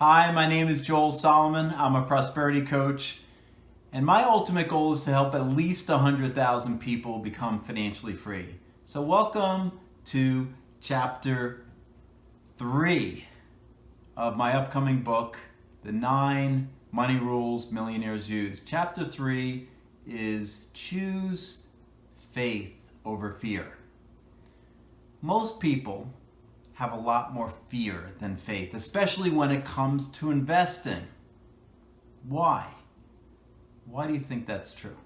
Hi, my name is Joel Solomon. I'm a prosperity coach, and my ultimate goal is to help at least 100,000 people become financially free. So, welcome to chapter 3 of my upcoming book, The 9 Money Rules Millionaires Use. Chapter 3 is Choose Faith over Fear. Most people have a lot more fear than faith, especially when it comes to investing. Why? Why do you think that's true?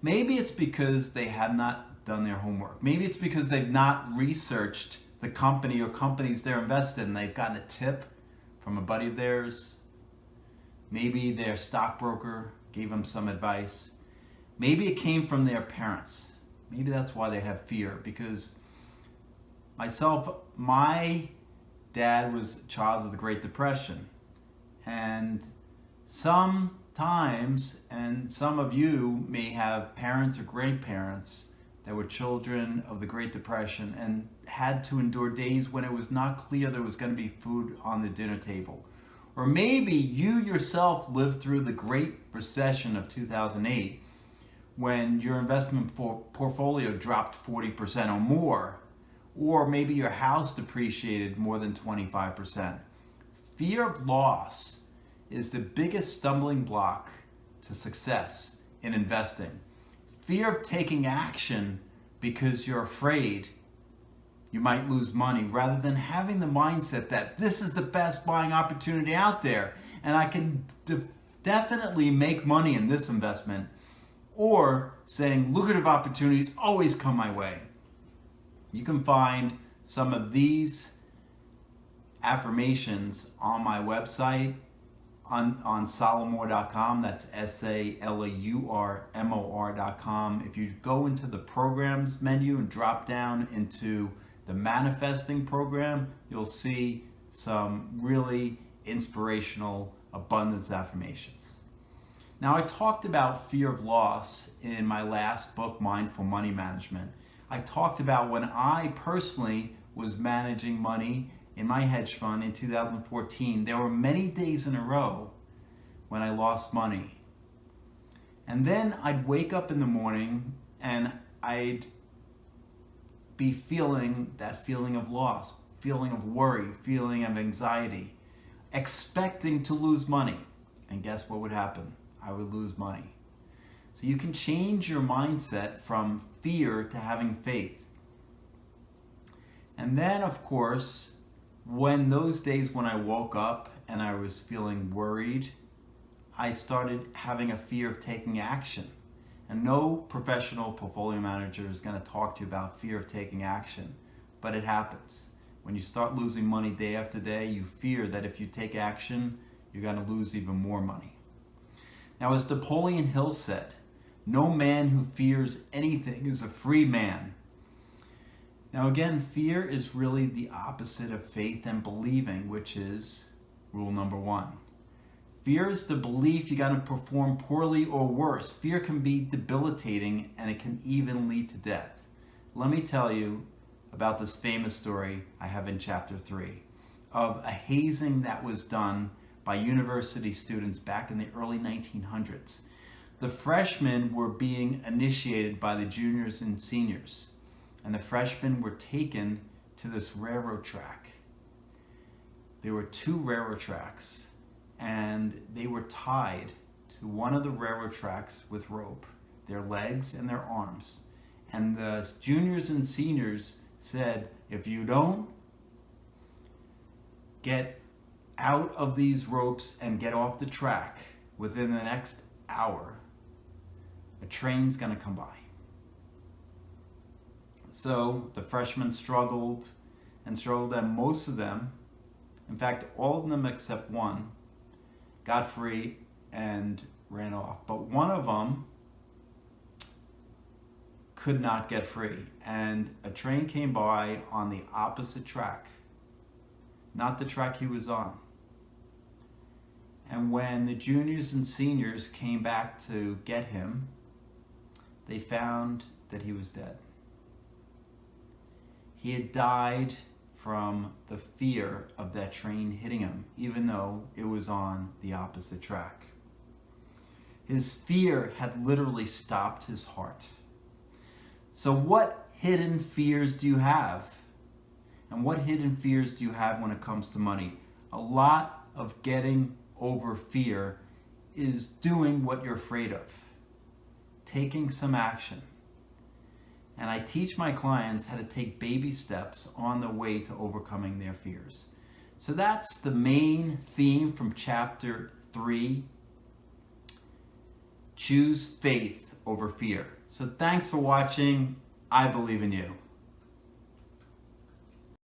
Maybe it's because they have not done their homework. Maybe it's because they've not researched the company or companies they're invested in. They've gotten a tip from a buddy of theirs. Maybe their stockbroker gave them some advice. Maybe it came from their parents. Maybe that's why they have fear, because my dad was a child of the Great Depression, and sometimes, and some of you may have parents or grandparents that were children of the Great Depression and had to endure days when it was not clear there was going to be food on the dinner table. Or maybe you yourself lived through the Great Recession of 2008 when your investment portfolio dropped 40% or more. Or maybe your house depreciated more than 25%. Fear of loss is the biggest stumbling block to success in investing. Fear of taking action because you're afraid you might lose money, rather than having the mindset that this is the best buying opportunity out there and I can definitely make money in this investment. Or saying lucrative opportunities always come my way. You can find some of these affirmations on my website on salamour.com. That's SALAURMOR.com. If you go into the programs menu and drop down into the manifesting program, you'll see some really inspirational abundance affirmations. Now, I talked about fear of loss in my last book, Mindful Money Management. I talked about when I personally was managing money in my hedge fund in 2014, there were many days in a row when I lost money. And then I'd wake up in the morning and I'd be feeling that feeling of loss, feeling of worry, feeling of anxiety, expecting to lose money. And guess what would happen? I would lose money. So you can change your mindset from fear to having faith. And then, of course, when those days when I woke up and I was feeling worried, I started having a fear of taking action. And no professional portfolio manager is going to talk to you about fear of taking action, but it happens. When you start losing money day after day, you fear that if you take action, you're going to lose even more money. Now, as Napoleon Hill said, no man who fears anything is a free man. Now again, fear is really the opposite of faith and believing, which is rule number 1. Fear is the belief you got to perform poorly or worse. Fear can be debilitating and it can even lead to death. Let me tell you about this famous story I have in chapter 3 of a hazing that was done by university students back in the early 1900s. The freshmen were being initiated by the juniors and seniors, and the freshmen were taken to this railroad track. There were 2 railroad tracks, and they were tied to one of the railroad tracks with rope, their legs and their arms. And the juniors and seniors said, if you don't get out of these ropes and get off the track within the next hour, a train's going to come by. So the freshmen struggled, and most of them, in fact, all of them except one, got free and ran off. But one of them could not get free, and a train came by on the opposite track, not the track he was on. And when the juniors and seniors came back to get him, they found that he was dead. He had died from the fear of that train hitting him, even though it was on the opposite track. His fear had literally stopped his heart. So what hidden fears do you have? And what hidden fears do you have when it comes to money? A lot of getting over fear is doing what you're afraid of, taking some action. And I teach my clients how to take baby steps on the way to overcoming their fears. So that's the main theme from chapter 3. Choose faith over fear. So thanks for watching. I believe in you.